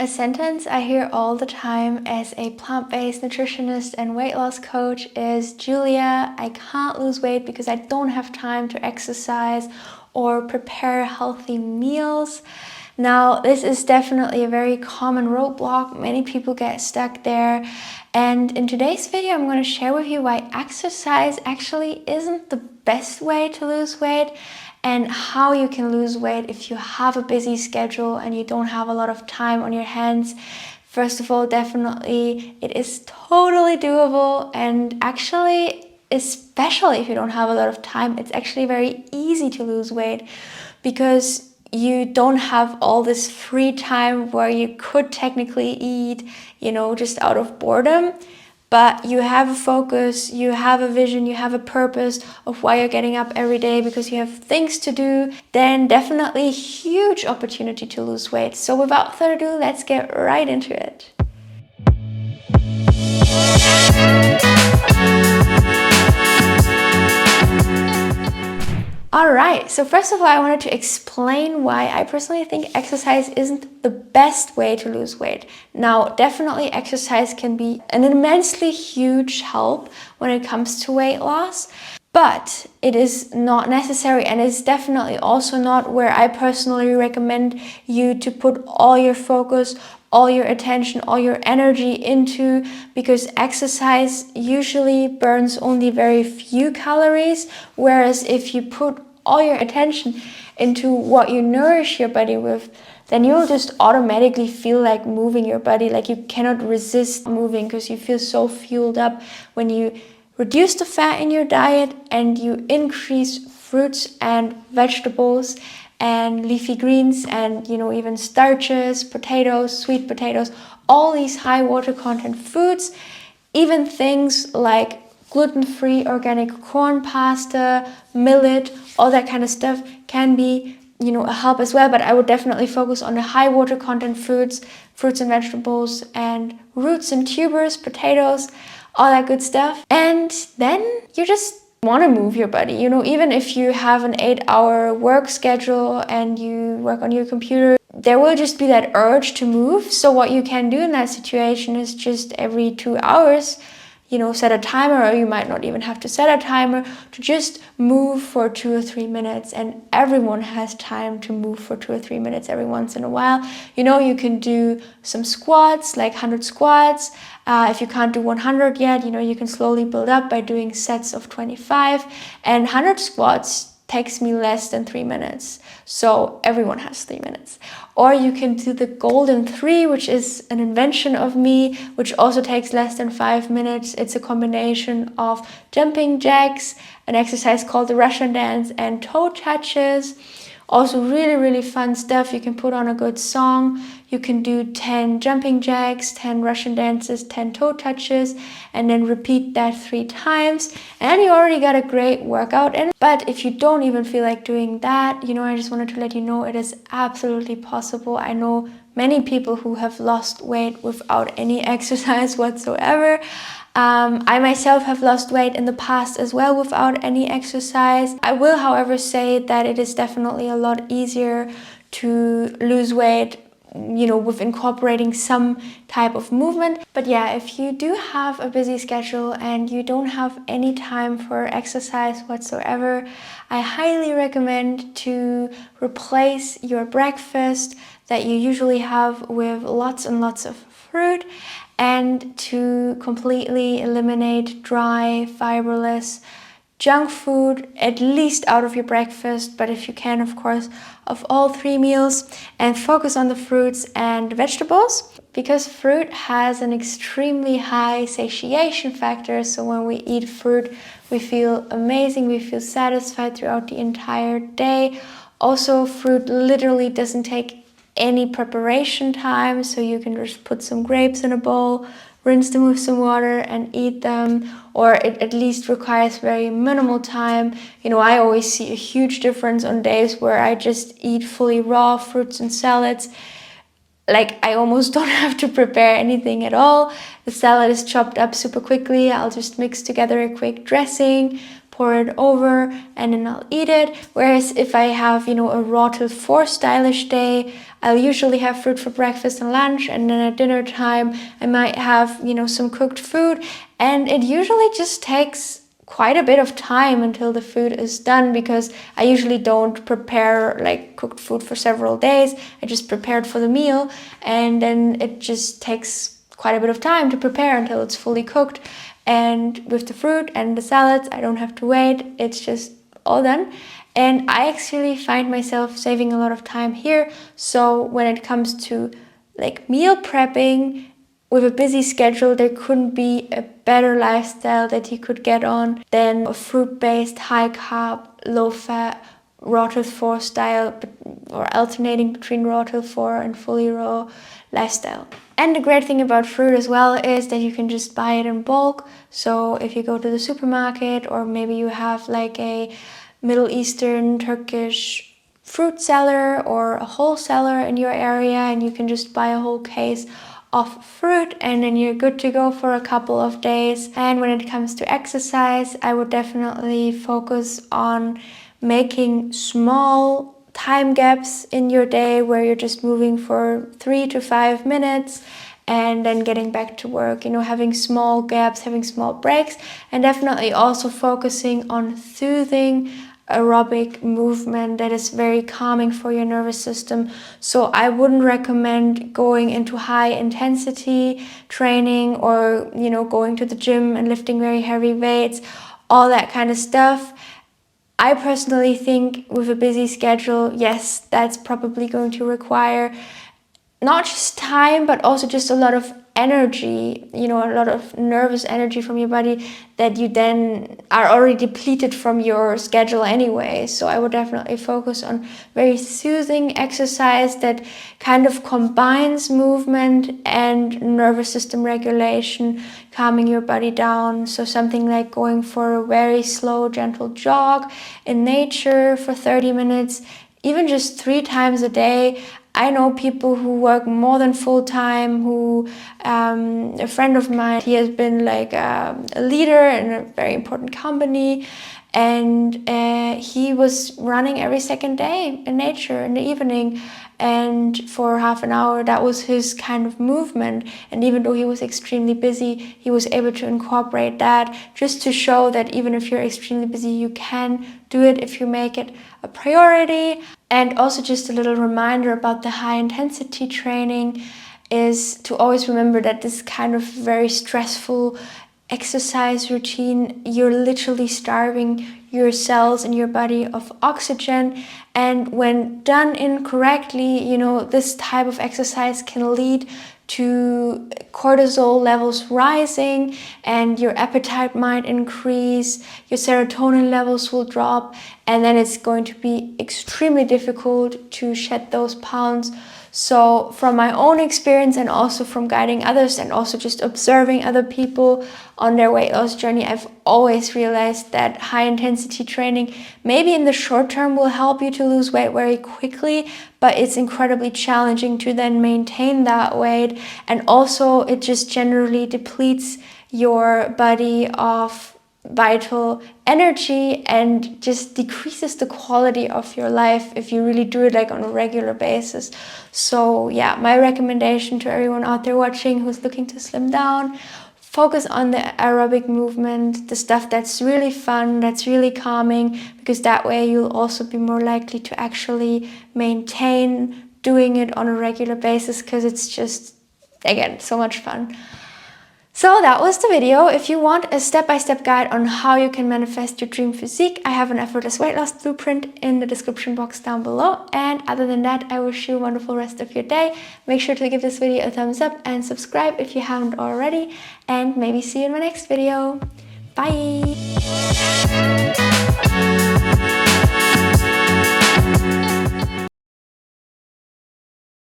A sentence I hear all the time as a plant-based nutritionist and weight loss coach is, Julia, I can't lose weight because I don't have time to exercise or prepare healthy meals. Now, this is definitely a very common roadblock. Many people get stuck there. And in today's video, I'm going to share with you why exercise actually isn't the best way to lose weight, and how you can lose weight if you have a busy schedule and you don't have a lot of time on your hands. First of all, definitely it is totally doable, and actually, especially if you don't have a lot of time, it's actually very easy to lose weight because you don't have all this free time where you could technically eat, just out of boredom. But you have a focus, you have a vision, you have a purpose of why you're getting up every day because you have things to do, then definitely huge opportunity to lose weight. So without further ado, let's get right into it. Alright, so first of all, I wanted to explain why I personally think exercise isn't the best way to lose weight. Now, definitely exercise can be an immensely huge help when it comes to weight loss, but it is not necessary, and it's definitely also not where I personally recommend you to put all your focus, all your attention, all your energy into, because exercise usually burns only very few calories, whereas if you put all your attention into what you nourish your body with, then you'll just automatically feel like moving your body, like you cannot resist moving because you feel so fueled up when you reduce the fat in your diet and you increase fruits and vegetables and leafy greens and even starches, potatoes, sweet potatoes, all these high water content foods. Even things like gluten-free organic corn pasta, millet, all that kind of stuff can be a help as well. But I would definitely focus on the high water content foods, fruits and vegetables, and roots and tubers, potatoes, all that good stuff. And then you just want to move your body. Even if you have an 8-hour work schedule and you work on your computer, there will just be that urge to move. So what you can do in that situation is just every 2 hours, set a timer, or you might not even have to set a timer, to just move for 2 or 3 minutes. And everyone has time to move for 2 or 3 minutes every once in a while. You can do some squats, like 100 squats. If you can't do 100 yet, you can slowly build up by doing sets of 25. And 100 squats takes me less than 3 minutes. So everyone has 3 minutes. Or you can do the golden 3, which is an invention of me, which also takes less than 5 minutes. It's a combination of jumping jacks, an exercise called the Russian dance, and toe touches. Also really, really fun stuff. You can put on a good song. You can do 10 jumping jacks, 10 Russian dances, 10 toe touches, and then repeat that 3 times. And you already got a great workout in. But if you don't even feel like doing that, I just wanted to let you know it is absolutely possible. I know many people who have lost weight without any exercise whatsoever. I myself have lost weight in the past as well without any exercise. I will, however, say that it is definitely a lot easier to lose weight, with incorporating some type of movement. But yeah, if you do have a busy schedule and you don't have any time for exercise whatsoever, I highly recommend to replace your breakfast that you usually have with lots and lots of fruit, and to completely eliminate dry, fiberless junk food, at least out of your breakfast, but if you can, of course, of all 3 meals, and focus on the fruits and vegetables, because fruit has an extremely high satiation factor. So when we eat fruit, we feel amazing, we feel satisfied throughout the entire day. Also, fruit literally doesn't take any preparation time, so you can just put some grapes in a bowl, rinse them with some water and eat them, or it at least requires very minimal time. I always see a huge difference on days where I just eat fully raw fruits and salads. Like, I almost don't have to prepare anything at all. The salad is chopped up super quickly. I'll just mix together a quick dressing, pour it over, and then I'll eat it. Whereas if I have, a raw till 4 stylish day, I'll usually have fruit for breakfast and lunch, and then at dinner time I might have, some cooked food, and it usually just takes quite a bit of time until the food is done, because I usually don't prepare like cooked food for several days. I just prepare it for the meal, and then it just takes quite a bit of time to prepare until it's fully cooked. And with the fruit and the salads, I don't have to wait. It's just all done. And I actually find myself saving a lot of time here. So when it comes to like meal prepping, with a busy schedule, there couldn't be a better lifestyle that you could get on than a fruit-based, high-carb, low-fat, raw till 4 style, or alternating between raw till 4 and fully raw lifestyle. And the great thing about fruit as well is that you can just buy it in bulk. So if you go to the supermarket, or maybe you have like a Middle Eastern, Turkish fruit seller or a wholesaler in your area, and you can just buy a whole case of fruit, and then you're good to go for a couple of days. And when it comes to exercise, I would definitely focus on making small time gaps in your day where you're just moving for 3 to 5 minutes and then getting back to work, having small gaps, having small breaks, and definitely also focusing on soothing aerobic movement that is very calming for your nervous system. So I wouldn't recommend going into high intensity training, or going to the gym and lifting very heavy weights, all that kind of stuff. I personally think with a busy schedule, yes, that's probably going to require not just time, but also just a lot of energy, a lot of nervous energy from your body that you then are already depleted from your schedule anyway. So I would definitely focus on very soothing exercise that kind of combines movement and nervous system regulation, calming your body down. So something like going for a very slow, gentle jog in nature for 30 minutes, even just 3 times a day. I know people who work more than full time, a friend of mine, he has been like a leader in a very important company, and he was running every second day in nature in the evening, and for half an hour that was his kind of movement. And even though he was extremely busy, he was able to incorporate that, just to show that even if you're extremely busy, you can do it if you make it a priority. And also just a little reminder about the high intensity training is to always remember that this kind of very stressful exercise routine, you're literally starving your cells in your body of oxygen. And when done incorrectly, this type of exercise can lead to cortisol levels rising, and your appetite might increase, your serotonin levels will drop, and then it's going to be extremely difficult to shed those pounds. So from my own experience, and also from guiding others, and also just observing other people on their weight loss journey, I've always realized that high intensity training maybe in the short term will help you to lose weight very quickly, but it's incredibly challenging to then maintain that weight. And also it just generally depletes your body of vital energy and just decreases the quality of your life if you really do it like on a regular basis. So yeah, my recommendation to everyone out there watching who's looking to slim down, focus on the aerobic movement, the stuff that's really fun, that's really calming, because that way you'll also be more likely to actually maintain doing it on a regular basis, because it's just, again, so much fun. So that was the video. If you want a step-by-step guide on how you can manifest your dream physique, I have an effortless weight loss blueprint in the description box down below. And other than that, I wish you a wonderful rest of your day. Make sure to give this video a thumbs up and subscribe if you haven't already. And maybe see you in my next video. Bye!